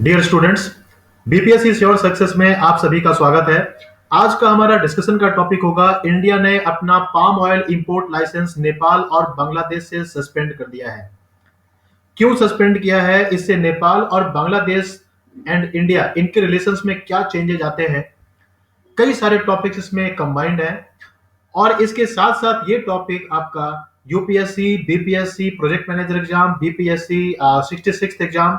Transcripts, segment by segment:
Dear students, BPSC sure success में आप सभी का स्वागत है। आज का हमारा डिस्कशन का टॉपिक होगा इंडिया ने अपना palm oil import licence Nepal और बांग्लादेश से सस्पेंड कर दिया है। क्यों सस्पेंड किया है, इससे नेपाल और बांग्लादेश एंड इंडिया इनके रिलेशंस में क्या चेंजेस आते हैं। कई सारे टॉपिक्स इसमें कंबाइंड हैं और इसके साथ साथ ये टॉपिक आपका UPSC, BPSC project manager exam, BPSC 66 exam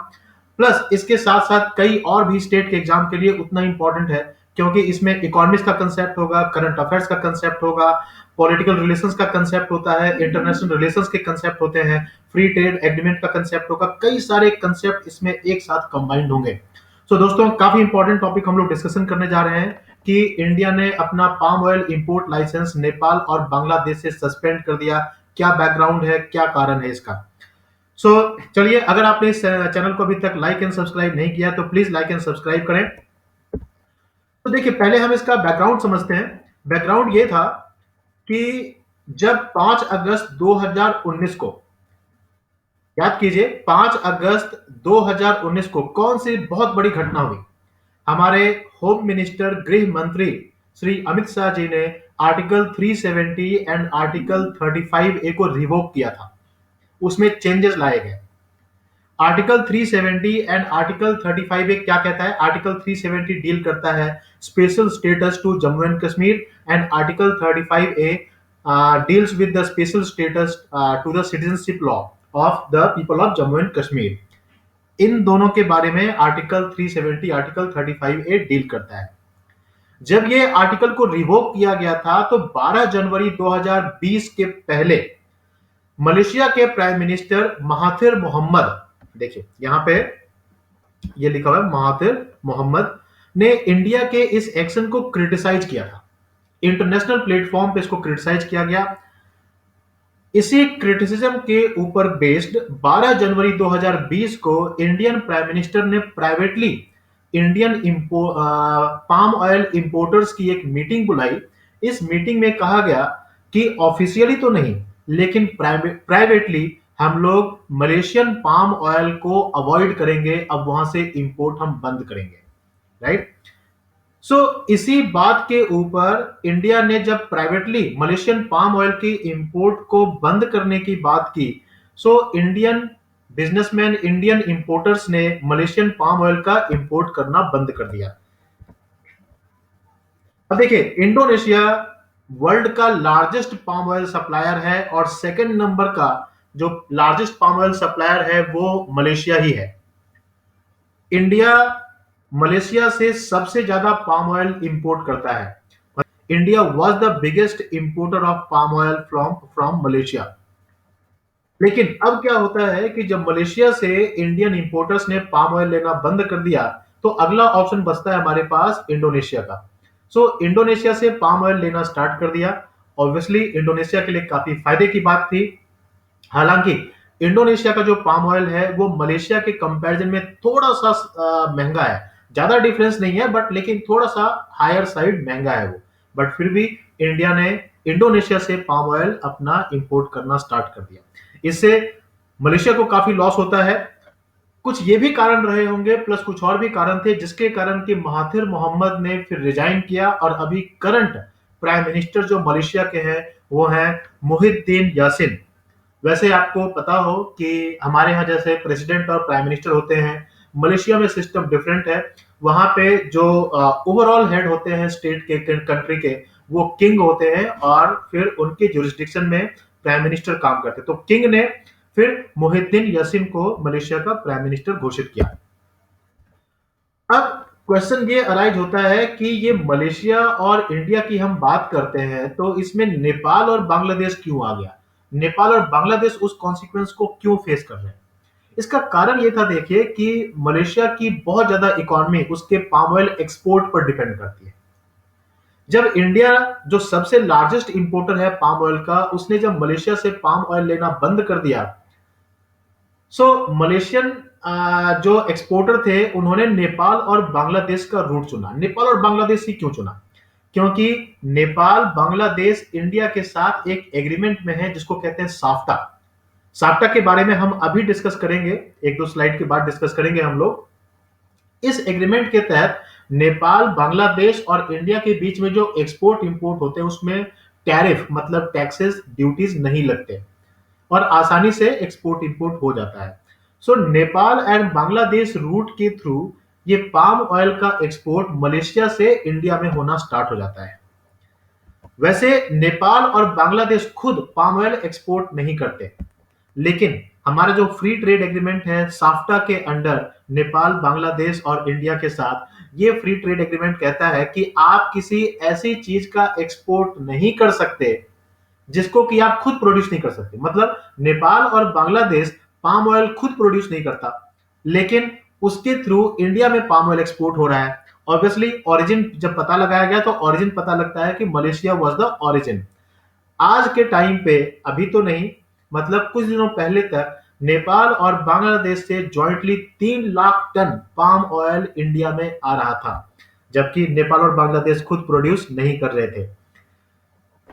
plus इसके साथ साथ कई और भी स्टेट के एग्जाम के लिए उतना इंपॉर्टेंट है, क्योंकि इसमें इकोनॉमिक्स का कंसेप्ट होगा, करंट अफेयर्स का कंसेप्ट होगा, पॉलिटिकल रिलेशंस का कंसेप्ट होता है, इंटरनेशनल रिलेशंस के कंसेप्ट होते हैं, फ्री ट्रेड एग्रीमेंट का कंसेप्ट होगा। कई सारे कंसेप्ट इसमें एक साथ कंबाइंड होंगे। सो दोस्तों, काफी इंपॉर्टेंट टॉपिक हम लोग डिस्कशन करने जा रहे हैं कि इंडिया ने अपना palm oil import licence Nepal और बांग्लादेश से सस्पेंड कर दिया। क्या बैकग्राउंड है, क्या कारण है इसका। चलिए, अगर आपने इस चैनल को अभी तक लाइक एंड सब्सक्राइब नहीं किया तो प्लीज लाइक एंड सब्सक्राइब करें। तो देखिए, पहले हम इसका बैकग्राउंड समझते हैं। बैकग्राउंड ये था कि जब 5 अगस्त 2019 को, याद कीजिए 5 अगस्त 2019 को कौन सी बहुत बड़ी घटना हुई। हमारे होम मिनिस्टर, गृह मंत्री श्री अमित शाह जी ने आर्टिकल 370 एंड आर्टिकल 35A को रिवोक किया था। उसमें चेंजेस लाए गए। आर्टिकल 370 एंड आर्टिकल 35A क्या कहता है? आर्टिकल 370 डील करता है special status to Jammu and Kashmir and article 35A deals with the special status to the citizenship law of the people of Jammu and Kashmir. इन दोनों के बारे में आर्टिकल 370 आर्टिकल 35A डील करता है। जब ये आर्टिकल को रिवोक किया गया था तो 12 जनवरी 2020 के पहले मलेशिया के प्राइम मिनिस्टर महाथिर मोहम्मद, देखिए यहां पे ये लिखा हुआ है महाथिर मोहम्मद, ने इंडिया के इस एक्शन को क्रिटिसाइज किया था। इंटरनेशनल प्लेटफॉर्म पे इसको क्रिटिसाइज किया गया। इसी क्रिटिसिज्म के ऊपर बेस्ड 12 जनवरी 2020 को इंडियन प्राइम मिनिस्टर ने privately Indian palm oil importers की एक मीटिंग बुलाई। इस मीटिंग में कहा गया कि ऑफिशियली तो नहीं, लेकिन प्राइवेटली हम लोग मलेशियन पाम ऑयल को अवॉइड करेंगे, अब वहां से इंपोर्ट हम बंद करेंगे। राइट। इसी बात के ऊपर इंडिया ने जब प्राइवेटली मलेशियन पाम ऑयल की इंपोर्ट को बंद करने की बात की, इंडियन बिजनेसमैन, इंडियन इंपोर्टर्स ने मलेशियन पाम ऑयल का इंपोर्ट करना बंद कर दिया। अब देखिए, इंडोनेशिया वर्ल्ड का लार्जेस्ट पाम ऑयल सप्लायर है और सेकंड नंबर का जो लार्जेस्ट पाम ऑयल सप्लायर है वो मलेशिया ही है। इंडिया मलेशिया से सबसे ज्यादा पाम ऑयल इंपोर्ट करता है। India was the biggest importer of palm oil from Malaysia. लेकिन अब क्या होता है कि जब मलेशिया से इंडियन इंपोर्टर्स ने पाम ऑयल लेना बंद कर दिया तो अगला ऑप्शन बचता है हमारे पास इंडोनेशिया का। इंडोनेशिया से पाम ऑयल लेना स्टार्ट कर दिया। ऑब्वियसली इंडोनेशिया के लिए काफी फायदे की बात थी। हालांकि इंडोनेशिया का जो पाम ऑयल है वो मलेशिया के कंपैरिजन में थोड़ा सा महंगा है। ज्यादा डिफरेंस नहीं है, बट लेकिन थोड़ा सा हायर साइड महंगा है वो। बट फिर भी इंडिया ने इंडोनेशिया से पाम ऑयल अपना इंपोर्ट करना स्टार्ट कर दिया। इससे मलेशिया को काफी लॉस होता है। कुछ ये भी कारण रहे होंगे, प्लस कुछ और भी कारण थे जिसके कारण कि महाथिर मोहम्मद ने फिर रिजाइन किया और अभी करंट प्राइम मिनिस्टर जो मलेशिया के हैं वो हैं मुहिद्दीन यासिन। वैसे आपको पता हो कि हमारे यहाँ जैसे प्रेसिडेंट और प्राइम मिनिस्टर होते हैं, मलेशिया में सिस्टम डिफरेंट है। वहां पे जो ओवरऑल हेड होते हैं स्टेट के, कंट्री के, वो किंग होते हैं और फिर उनके जुरिस्डिक्शन में प्राइम मिनिस्टर काम करते हैं। तो किंग ने फिर मुहिद्दीन यासिन को मलेशिया का प्राइम मिनिस्टर घोषित किया। अब क्वेश्चन ये अराइज होता है कि ये मलेशिया और इंडिया की हम बात करते हैं तो इसमें नेपाल और बांग्लादेश क्यों आ गया? नेपाल और बांग्लादेश उस कॉन्सिक्वेंस को क्यों फेस कर रहे हैं? इसका कारण ये था, देखिए, कि मलेशिया की बहुत ज्यादा इकोनॉमी उसके पाम ऑयल एक्सपोर्ट पर डिपेंड करती है। जब इंडिया जो सबसे लार्जेस्ट इंपोर्टर है पाम ऑयल का, उसने जब मलेशिया से पाम ऑयल लेना बंद कर दिया, मलेशियन जो एक्सपोर्टर थे उन्होंने नेपाल और बांग्लादेश का रूट चुना। नेपाल और बांग्लादेश ही क्यों चुना? क्योंकि नेपाल बांग्लादेश इंडिया के साथ एक एग्रीमेंट में है जिसको कहते हैं साफ्टा। साफ्टा के बारे में हम अभी डिस्कस करेंगे, एक दो स्लाइड के बाद डिस्कस करेंगे हम लोग। इस एग्रीमेंट के तहत नेपाल, बांग्लादेश और इंडिया के बीच में जो एक्सपोर्ट इंपोर्ट होते हैं उसमें टैरिफ मतलब टैक्सेस, ड्यूटीज नहीं लगते और आसानी से एक्सपोर्ट इंपोर्ट हो जाता है। सो नेपाल एंड बांग्लादेश रूट के थ्रू ये पाम ऑयल का एक्सपोर्ट मलेशिया से इंडिया में होना स्टार्ट हो जाता है। वैसे नेपाल और बांग्लादेश खुद पाम ऑयल एक्सपोर्ट नहीं करते, लेकिन हमारा जो फ्री ट्रेड एग्रीमेंट है साफ्टा के अंडर नेपाल, बांग्लादेश और इंडिया के साथ, ये फ्री ट्रेड एग्रीमेंट कहता है कि आप किसी ऐसी चीज का एक्सपोर्ट नहीं कर सकते जिसको कि आप खुद प्रोड्यूस नहीं कर सकते। मतलब नेपाल और बांग्लादेश पाम ऑयल खुद प्रोड्यूस नहीं करता, लेकिन उसके थ्रू इंडिया में पाम ऑयल एक्सपोर्ट हो रहा है। ऑब्वियसली ओरिजिन जब पता लगाया गया तो ओरिजिन पता लगता है कि मलेशिया वाज द ओरिजिन। आज के टाइम पे अभी तो नहीं, मतलब कुछ दिनों पहले तक नेपाल और बांग्लादेश से jointly 3 lakh ton palm oil India में आ रहा था, जबकि नेपाल और बांग्लादेश खुद प्रोड्यूस नहीं कर रहे थे।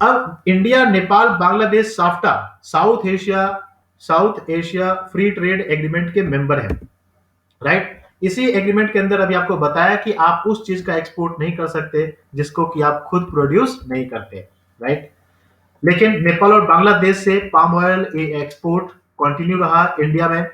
अब India, Nepal, Bangladesh SAFTA south Asia free trade agreement के मेंबर है, राइट। इसी एग्रीमेंट के अंदर अभी आपको बताया कि आप उस चीज का एक्सपोर्ट नहीं कर सकते जिसको कि आप खुद प्रोड्यूस नहीं करते, राइट। लेकिन नेपाल और बांग्लादेश से पाम ऑयल एक्सपोर्ट कंटिन्यू रहा इंडिया में।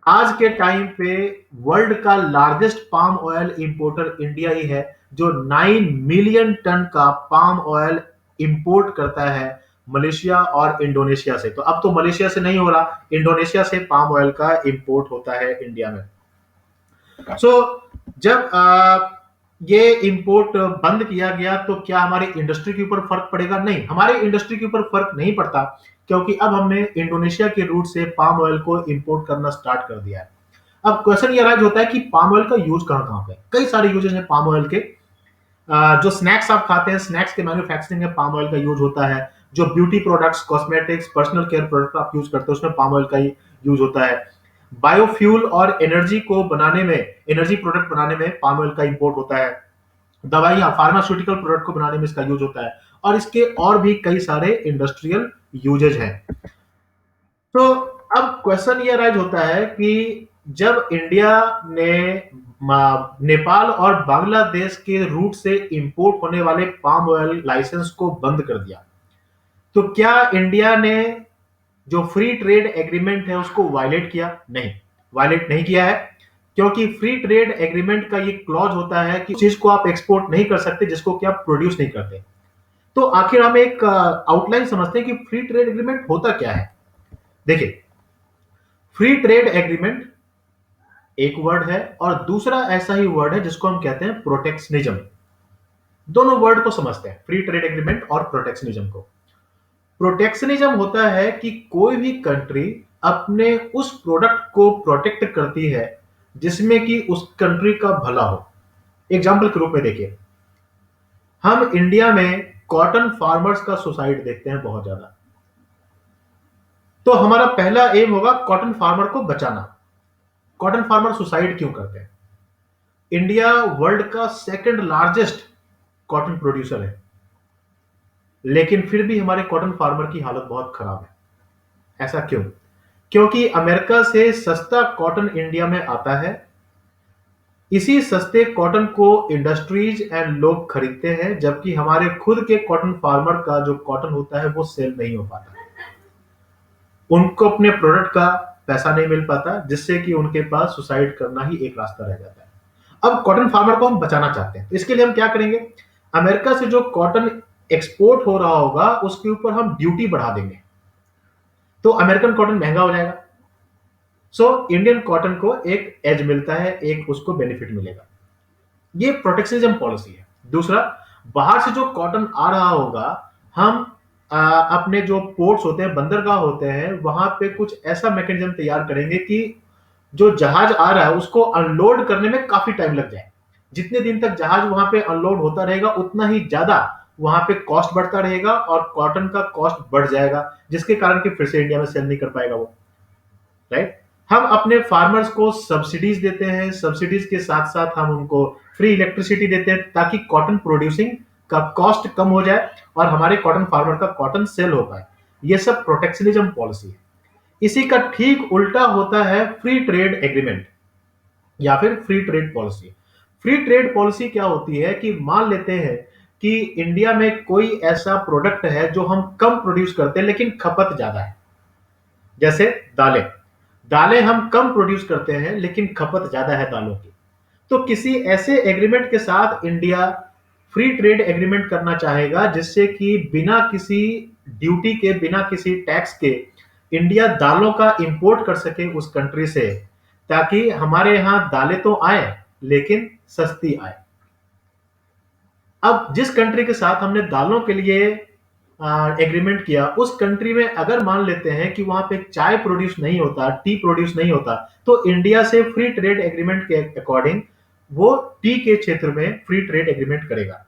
आज के टाइम पे वर्ल्ड का largest palm oil importer India ही है, जो 9 मिलियन टन का पाम ऑयल इंपोर्ट करता है मलेशिया और इंडोनेशिया से। तो अब तो मलेशिया से नहीं हो रहा, इंडोनेशिया से पाम ऑयल का इंपोर्ट होता है इंडिया में। जब ये इंपोर्ट बंद किया गया तो क्या हमारी इंडस्ट्री के ऊपर फर्क पड़ेगा? नहीं, हमारी इंडस्ट्री के ऊपर फर्क नहीं पड़ता, क्योंकि अब हमने इंडोनेशिया के रूट से पाम ऑयल को इंपोर्ट करना स्टार्ट कर दिया है। अब क्वेश्चन ये राइज होता है कि पाम ऑयल का यूज कहां कहां पे? कई सारे यूजेस हैं पाम ऑयल के। जो स्नैक्स आप खाते हैं, स्नैक्स के मैन्युफैक्चरिंग में पाम ऑयल का यूज होता है। जो beauty products, cosmetics, personal care product आप यूज करते हो उसमें पाम ऑयल का ही यूज होता है। बायोफ्यूल और एनर्जी को बनाने में, एनर्जी प्रोडक्ट बनाने में पाम ऑयल का इंपोर्ट होता है। दवाइयां, फार्मास्यूटिकल प्रोडक्ट को बनाने में इसका यूज होता है, और इसके और भी कई सारे इंडस्ट्रियल यूजेज हैं। तो अब क्वेश्चन ये राइज होता है कि जब इंडिया ने नेपाल और बांग्लादेश के रूट से इंपोर्ट होने वाले पाम ऑयल लाइसेंस को बंद कर दिया, तो क्या इंडिया ने जो फ्री ट्रेड एग्रीमेंट है उसको वायलेट किया? नहीं, वायलेट नहीं किया है, क्योंकि फ्री ट्रेड एग्रीमेंट का ये क्लॉज होता है कि चीज को आप एक्सपोर्ट नहीं कर सकते जिसको कि आप प्रोड्यूस नहीं करते। तो आखिर हम एक आउटलाइन समझते हैं कि फ्री ट्रेड एग्रीमेंट होता क्या है। देखिए, फ्री ट्रेड एग्रीमेंट एक वर्ड है और दूसरा ऐसा ही वर्ड है जिसको हम कहते हैं प्रोटेक्शनिज्म। दोनों वर्ड को समझते हैं, फ्री ट्रेड एग्रीमेंट और प्रोटेक्शनिज्म को। प्रोटेक्शनिज्म होता है कि कोई भी कंट्री अपने उस प्रोडक्ट को प्रोटेक्ट करती है जिसमें कि उस कंट्री का भला हो। एग्जाम्पल के रूप में देखिए, हम इंडिया में कॉटन फार्मर्स का सुसाइड देखते हैं बहुत ज्यादा, तो हमारा पहला एम होगा कॉटन फार्मर को बचाना। कॉटन फार्मर सुसाइड क्यों करते हैं? इंडिया वर्ल्ड का सेकंड लार्जेस्ट कॉटन प्रोड्यूसर है, लेकिन फिर भी हमारे कॉटन फार्मर की हालत बहुत खराब है। ऐसा क्यों? क्योंकि अमेरिका से सस्ता कॉटन इंडिया में आता है, इसी सस्ते कॉटन को इंडस्ट्रीज एंड लोग खरीदते हैं, जबकि हमारे खुद के कॉटन फार्मर का जो कॉटन होता है वो सेल नहीं हो पाता, उनको अपने प्रोडक्ट का पैसा नहीं मिल पाता, जिससे कि उनके पास सुसाइड करना ही एक रास्ता रह जाता है। अब कॉटन फार्मर को हम बचाना चाहते हैं, तो इसके लिए हम क्या करेंगे? अमेरिका से जो कॉटन एक्सपोर्ट हो रहा होगा उसके ऊपर हम ड्यूटी बढ़ा देंगे, तो अमेरिकन कॉटन महंगा हो जाएगा। इंडियन कॉटन को एक एज मिलता है, एक उसको बेनिफिट मिलेगा। ये प्रोटेक्शनिज्म पॉलिसी है। दूसरा, बाहर से जो कॉटन आ रहा होगा, हम अपने जो पोर्ट्स होते हैं, बंदरगाह होते हैं, वहां पे कुछ ऐसा मैकेनिज्म तैयार करेंगे कि जो जहाज आ रहा है उसको अनलोड करने में काफी टाइम लग जाए। जितने दिन तक जहाज वहां पे अनलोड होता रहेगा उतना ही ज्यादा वहां पे कॉस्ट बढ़ता रहेगा और कॉटन का कॉस्ट बढ़ जाएगा, जिसके कारण कि फिर से इंडिया में सेल नहीं कर पाएगा वो, राइट। हम अपने फार्मर्स को सब्सिडीज देते हैं, सब्सिडीज के साथ साथ हम उनको फ्री इलेक्ट्रिसिटी देते हैं ताकि कॉटन प्रोड्यूसिंग का कॉस्ट कम हो जाए और हमारे कॉटन फार्मर का कॉटन सेल हो पाए। ये सब प्रोटेक्शनिज्म पॉलिसी है। इसी का ठीक उल्टा होता है फ्री ट्रेड एग्रीमेंट। या फिर free trade policy. Free trade policy क्या होती है कि मान लेते हैं कि इंडिया में कोई ऐसा प्रोडक्ट है जो हम कम प्रोड्यूस करते हैं लेकिन खपत ज्यादा है। जैसे दालें, दालें हम कम प्रोड्यूस करते हैं लेकिन खपत ज्यादा है दालों की। तो किसी ऐसे एग्रीमेंट के साथ इंडिया फ्री ट्रेड एग्रीमेंट करना चाहेगा जिससे कि बिना किसी ड्यूटी के, बिना किसी टैक्स के इंडिया दालों का इंपोर्ट कर सके उस कंट्री से, ताकि हमारे यहां दालें तो आए लेकिन सस्ती आए। अब जिस कंट्री के साथ हमने दालों के लिए एग्रीमेंट किया, उस कंट्री में अगर मान लेते हैं कि वहां पे चाय प्रोड्यूस नहीं होता, टी प्रोड्यूस नहीं होता, तो इंडिया से फ्री ट्रेड एग्रीमेंट के अकॉर्डिंग वो टी के क्षेत्र में फ्री ट्रेड एग्रीमेंट करेगा।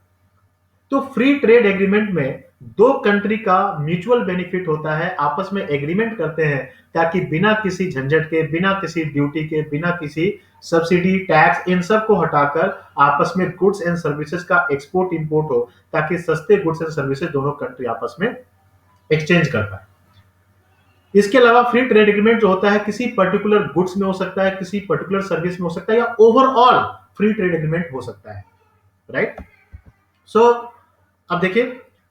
तो फ्री ट्रेड एग्रीमेंट में दो कंट्री का म्यूचुअल बेनिफिट होता है, आपस में एग्रीमेंट करते हैं ताकि बिना किसी झंझट के, बिना किसी ड्यूटी के, बिना किसी सब्सिडी, टैक्स, इन सब को हटाकर आपस में गुड्स एंड सर्विसेज का एक्सपोर्ट इंपोर्ट हो, ताकि सस्ते गुड्स एंड सर्विसेज दोनों कंट्री आपस में एक्सचेंज कर पाए। इसके अलावा फ्री ट्रेड एग्रीमेंट जो होता है किसी पर्टिकुलर गुड्स में हो सकता है, किसी पर्टिकुलर सर्विस में हो सकता है, या ओवरऑल फ्री ट्रेड एग्रीमेंट हो सकता है, राइट। सो अब देखिए,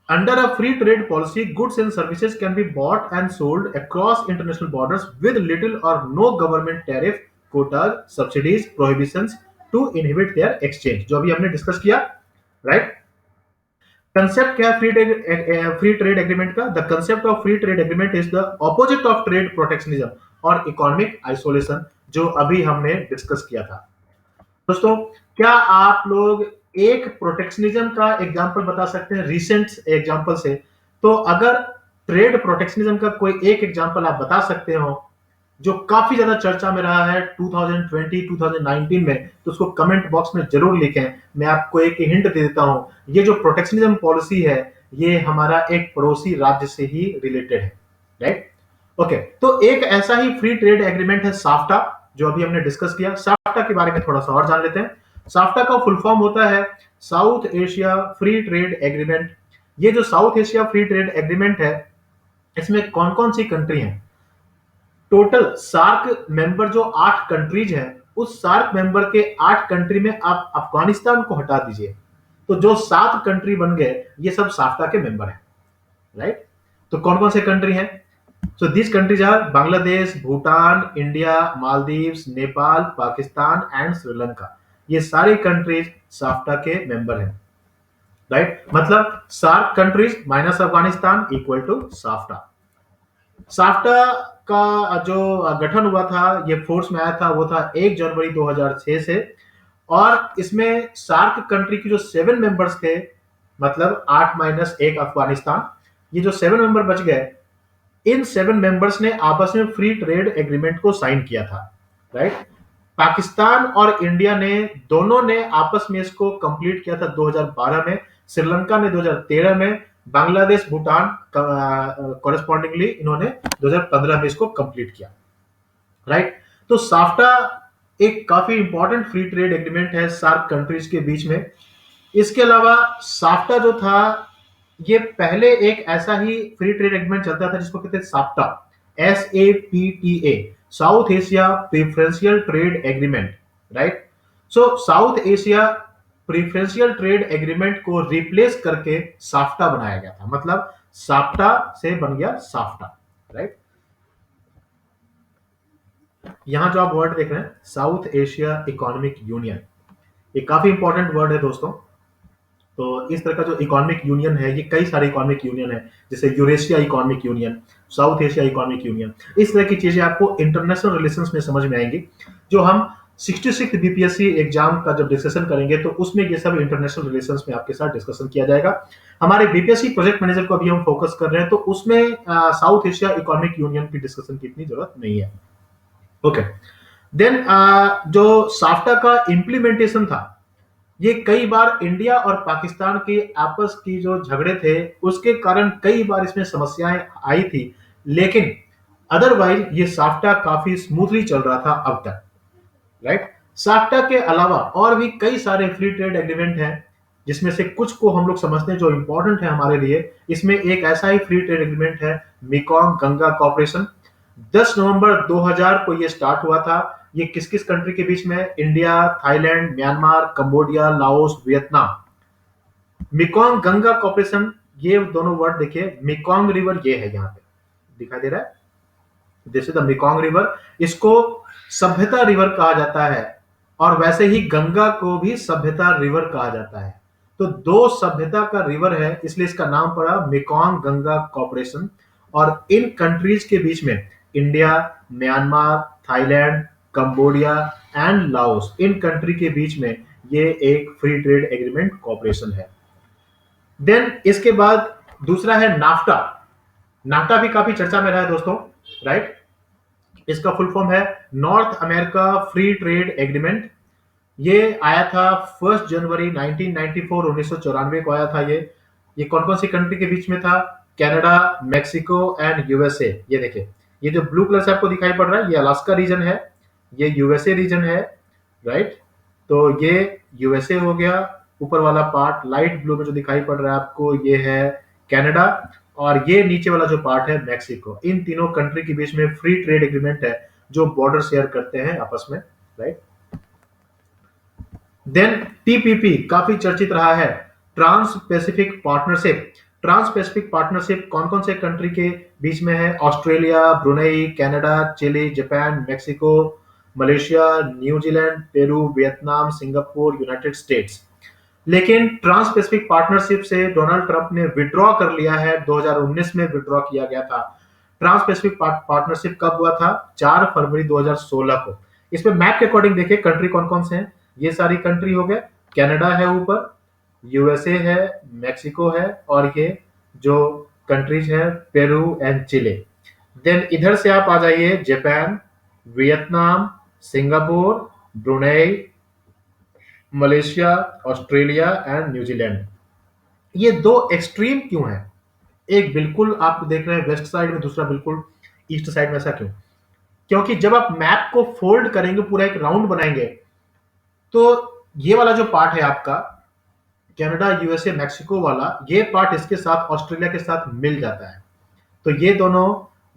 under a free trade policy goods and services can be bought and sold across international borders with little or no government tariff, quota, subsidies, prohibitions to inhibit their exchange, जो अभी हमने discuss किया, right. Concept क्या है free trade agreement का? The concept of free trade agreement is the opposite of trade protectionism or economic isolation, जो अभी हमने डिस्कस किया था। दोस्तों, क्या आप लोग एक प्रोटेक्शनिज्म का एग्जांपल बता सकते हैं रिसेंट एग्जांपल से? तो अगर ट्रेड प्रोटेक्शनिज्म का कोई एक एग्जांपल आप बता सकते हो जो काफी ज्यादा चर्चा में रहा है 2020 2019 में, तो उसको कमेंट बॉक्स में जरूर लिखें। मैं आपको एक हिंट दे देता हूं, ये जो प्रोटेक्शनिज्म पॉलिसी है ये हमारा एक पड़ोसी राज्य से ही रिलेटेड है, राइट। ओके, तो एक ऐसा ही फ्री ट्रेड एग्रीमेंट है साफ्टा, जो अभी हमने डिस्कस किया। साफ्टा के बारे में थोड़ा सा और जान लेते हैं। साफ्टा का फुल फॉर्म होता है south Asia free trade agreement. ये जो south Asia free trade agreement है, इसमें कौन कौन सी कंट्री हैं? टोटल सार्क मेंबर जो 8 कंट्रीज हैं, उस सार्क मेंबर के 8 कंट्री में आप अफगानिस्तान को हटा दीजिए, तो जो 7 कंट्री बन गए, ये सब साफ्टा के मेंबर हैं, राइट। तो कौन कौन से कंट्री हैं? So these countries are Bangladesh, Bhutan, India, Maldives, Nepal, Pakistan and Sri Lanka. ये सारी कंट्रीज साफ्टा के मेंबर हैं, राइट। मतलब SAARC countries minus Afghanistan equal to SAFTA. SAFTA का जो गठन हुआ था, ये फोर्स में आया था, वो था 1 जनवरी 2006 से। और इसमें सार्क कंट्री की जो 7 मेंबर्स थे, मतलब 8 माइनस 1 अफगानिस्तान, ये जो 7 मेंबर बच गए, इन 7 मेंबर्स ने आपस में फ्री ट्रेड एग्रीमेंट को साइन किया था, राइट। पाकिस्तान और इंडिया ने दोनों ने आपस में इसको कंप्लीट किया था 2012 में, श्रीलंका ने 2013 में, बांग्लादेश, भूटान कॉरेस्पॉन्डिंगली इन्होंने 2015 में इसको कंप्लीट किया, राइट। तो साफ्टा एक काफी इंपॉर्टेंट फ्री ट्रेड एग्रीमेंट है सार्क कंट्रीज के बीच में। इसके अलावा साफ्टा जो था, ये पहले एक ऐसा ही फ्री ट्रेड एग्रीमेंट चलता था जिसको कहते हैं SAPTA, SAPTA, South Asia Preferential Trade Agreement, right. So South Asia Preferential Trade Agreement को रिप्लेस करके साफ्टा बनाया गया था, मतलब साप्टा से बन गया साफ्टा, राइट। यहां जो आप वर्ड देख रहे हैं साउथ एशिया इकोनॉमिक यूनियन, ये काफी इंपॉर्टेंट वर्ड है दोस्तों। तो इस तरह का जो इकोनॉमिक यूनियन है, ये कई सारे इकोनॉमिक यूनियन है, जैसे Eurasia economic union, south Asia economic union. इस तरह की चीजें आपको इंटरनेशनल रिलेशंस में समझ में आएंगी, जो हम 66 बीपीएससी एग्जाम का जब डिस्कशन करेंगे तो उसमें ये सब इंटरनेशनल रिलेशंस में आपके साथ डिस्कशन किया जाएगा। हमारे बीपीएससी प्रोजेक्ट मैनेजर को अभी हम फोकस कर रहे हैं, तो उसमें साउथ एशिया इकोनॉमिक यूनियन की डिस्कशन की इतनी जरूरत नहीं है। ओके, देन जो साफ्टा का इंप्लीमेंटेशन था, ये कई बार इंडिया और पाकिस्तान के आपस की जो झगड़े थे उसके कारण कई बार इसमें समस्याएं आई थी, लेकिन अदरवाइज ये साफ्टा काफी स्मूथली चल रहा था अब तक, राइट। साफ्टा के अलावा और भी कई सारे फ्री ट्रेड एग्रीमेंट हैं, जिसमें से कुछ को हम लोग समझते हैं जो इंपॉर्टेंट है हमारे लिए। इसमें एक ऐसा ही फ्री ट्रेड एग्रीमेंट है मेकोंग गंगा कॉर्पोरेशन। 10 नवंबर 2000 को ये स्टार्ट हुआ था। ये किस किस कंट्री के बीच में है? India, Thailand, Myanmar, Cambodia, Laos, Vietnam. Mekong Ganga corporation, ये दोनों वर्ड देखिए, मिकोंग रिवर ये है, यहाँ पे दिखाई दे रहा है, this is the Mekong river. इसको सभ्यता रिवर कहा जाता है, और वैसे ही गंगा को भी सभ्यता रिवर कहा जाता है। तो दो सभ्यता का रिवर है, इसलिए इसका नाम पड़ा मेकोंग गंगा कॉर्पोरेशन। और इन कंट्रीज के बीच में India, Myanmar, Thailand, Cambodia and Laos, in country के बीच में ये एक फ्री ट्रेड एग्रीमेंट कॉर्पोरेशन है। देन इसके बाद दूसरा है नाफ्टा। नाफ्टा भी काफी चर्चा में रहा है दोस्तों, राइट। इसका फुल फॉर्म है north America free trade agreement. ये आया था 1 जनवरी 1994, 1994 को आया था ये कौन कौन सी कंट्री के बीच में था? Canada, Mexico and USA. ये देखिए, ये जो ब्लू कलर से आपको दिखाई पड़ रहा है, ये अलास्का रीजन है, ये यूएसए रीजन है, राइट। तो ये यूएसए हो गया, ऊपर वाला पार्ट लाइट ब्लू में जो दिखाई पड़ रहा है आपको, ये है कनाडा, और ये नीचे वाला जो पार्ट है मैक्सिको। इन तीनों कंट्री के बीच में फ्री ट्रेड एग्रीमेंट है, जो बॉर्डर शेयर करते हैं आपस में, राइट। देन टीपीपी काफी चर्चित रहा है, trans Pacific partnership. Trans Pacific partnership कौन कौन से कंट्री के बीच में है? Australia, Brunei, Canada, Chile, Japan, Mexico, Malaysia, New Zealand, Peru, Vietnam, Singapore, United States. लेकिन ट्रांस पैसिफिक पार्टनरशिप से डोनाल्ड ट्रंप ने विड्रॉ कर लिया है, 2019 में विड्रॉ किया गया था। ट्रांस पैसिफिक पार्टनरशिप कब हुआ था? 4 फरवरी 2016 को। इसमें मैप के अकॉर्डिंग देखिए कंट्री कौन कौन से हैं। ये सारी कंट्री हो गए, कनाडा है ऊपर, यूएसए है, मेक्सिको है, और ये जो कंट्रीज है पेरू एंड चिले। देन इधर से आप आ जाइए, Japan, Vietnam, Singapore, Brunei, Malaysia, Australia and New Zealand. ये दो एक्सट्रीम क्यों है? एक बिल्कुल आप देख रहे हैं वेस्ट साइड में, दूसरा बिल्कुल ईस्ट साइड में। ऐसा क्यों? क्योंकि जब आप मैप को फोल्ड करेंगे, पूरा एक राउंड बनाएंगे, तो ये वाला जो पार्ट है आपका कनाडा, यूएसए, मेक्सिको वाला, ये पार्ट इसके साथ ऑस्ट्रेलिया के साथ मिल जाता है। तो ये दोनों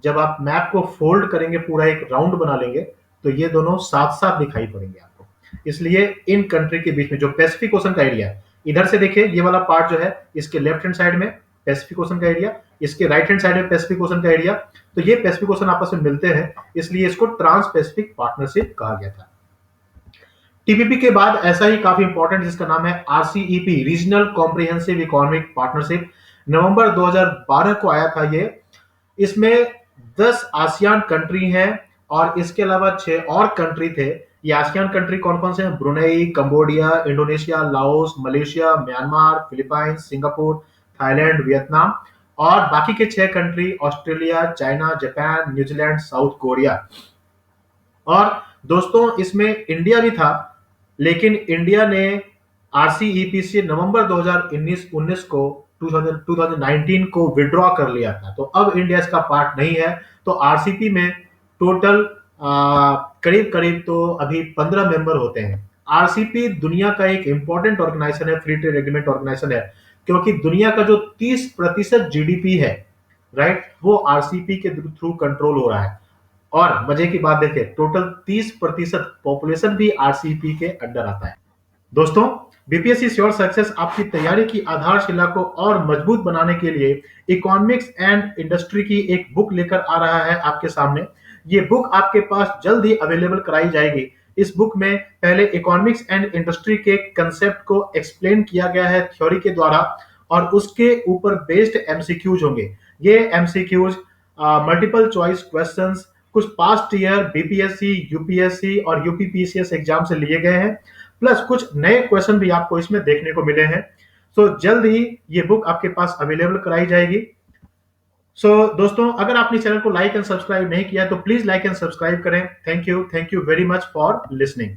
जब आप मैप को फोल्ड करेंगे, पूरा एक राउंड बना लेंगे, तो ये दोनों साथ साथ दिखाई पड़ेंगे आपको। इसलिए इन कंट्री के बीच में जो पैसिफिक ओशन का एरिया है, इधर से देखिए ये वाला पार्ट जो है, इसके लेफ्ट हैंड साइड में पैसिफिक ओशन का एरिया, इसके राइट हैंड साइड में पैसिफिक ओशन का एरिया। तो ये पैसिफिक ओशन आपस में मिलते हैं, इसलिए इसको ट्रांस पैसिफिक पार्टनरशिप कहा गया था। टीपीपी के बाद ऐसा ही काफी इंपॉर्टेंट, जिसका नाम है RCEP, Regional Comprehensive Economic Partnership. November 2012 को आया था ये। इसमें 10 आसियान कंट्री हैं, और इसके अलावा 6 और कंट्री थे। ये आसियान कंट्री कौन कौन से हैं? Brunei, Cambodia, Indonesia, Laos, Malaysia, Myanmar, Philippines, Singapore, Thailand, Vietnam. और बाकी के 6 country Australia, China, Japan, New Zealand, south Korea. और दोस्तों इसमें इंडिया भी था, लेकिन इंडिया ने आरसीईपी से नवंबर 2019 को 2019 को विड्रॉ कर लिया था। तो अब इंडिया इसका पार्ट नहीं है। तो आरसीपी में टोटल करीब करीब तो अभी 15 मेंबर होते हैं। आरसीपी दुनिया का एक इंपॉर्टेंट ऑर्गेनाइजेशन है, फ्री ट्रेड एग्रीमेंट ऑर्गेनाइजेशन है, क्योंकि दुनिया का जो 30% जीडीपी है, राइट, वो आरसीपी के थ्रू कंट्रोल हो रहा है। और मजे की बात देखें, टोटल 30% पॉपुलेशन भी आरसीपी के अंडर आता है। दोस्तों, बीपीएससी श्योर सक्सेस आपकी तैयारी की आधारशिला को और मजबूत बनाने के लिए इकोनॉमिक्स एंड इंडस्ट्री की एक बुक लेकर आ रहा है आपके सामने। ये बुक आपके पास जल्द ही अवेलेबल कराई जाएगी। इस बुक में पहले इकोनॉमिक्स एंड इंडस्ट्री के कंसेप्ट को एक्सप्लेन किया गया है थ्योरी के द्वारा, और उसके ऊपर बेस्ड एमसीक्यूज होंगे। ये एमसीक्यूज मल्टीपल चॉइस क्वेश्चंस कुछ पास्ट ईयर बीपीएससी, यूपीएससी और यूपीपीसीएस एग्जाम से लिए गए हैं, प्लस कुछ नए क्वेश्चन भी आपको इसमें देखने को मिले हैं। सो जल्द ही ये बुक आपके पास अवेलेबल कराई जाएगी। सो दोस्तों, अगर आपने चैनल को लाइक एंड सब्सक्राइब नहीं किया तो प्लीज लाइक एंड सब्सक्राइब करें। Thank you very much for listening.